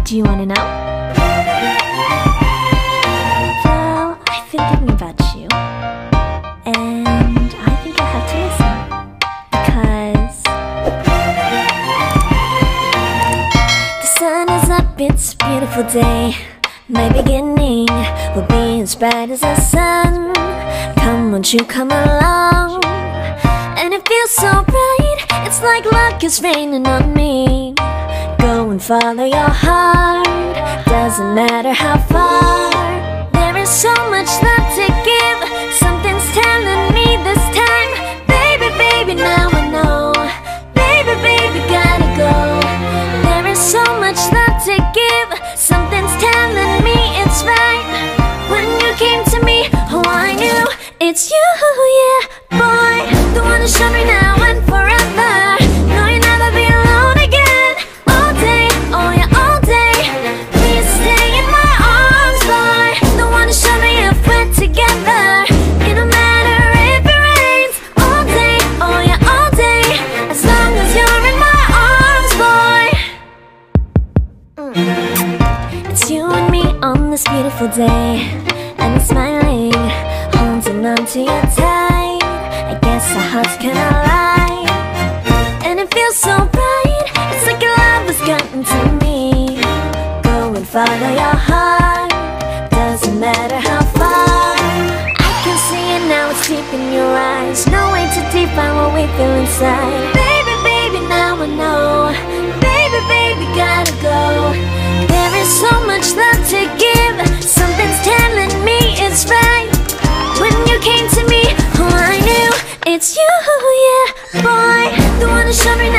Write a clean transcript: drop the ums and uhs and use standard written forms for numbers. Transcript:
Do you wanna know? Well, I've been thinking about you, and I think I have to listen. Because the sun is up, it's a beautiful day. My beginning will be as bright as the sun. Come, won't you come along? And it feels so bright, it's like luck is raining on me. Go and follow your heart, doesn't matter how far. There is so much love to give, something's telling me this time. Baby, baby, now I know. Baby, baby, gotta go. There is so much love to give, something's telling me it's right. When you came to me, oh I knew it's you, yeah, boy. The one who showed me now and forever. No, you'll never be alone again. All day, oh yeah, all day. Please stay in my arms, boy. The one who showed me if we're together. It don't matter if it rains. All day, oh yeah, all day. As long as you're in my arms, boy. It's you and me on this beautiful day, and I'm smiling, holding on to you tight. I guess our hearts can align, and it feels so bright. It's like your love has gotten to me. Go and follow your heart, doesn't matter how far. I can see it now, it's deep in your eyes. No way to define what we feel inside. Baby, baby, now I know. Baby, baby, gotta go. There is so much love to give, something's telling me it's right. When you came to me, oh I knew it's you, yeah, boy. The one who showed me now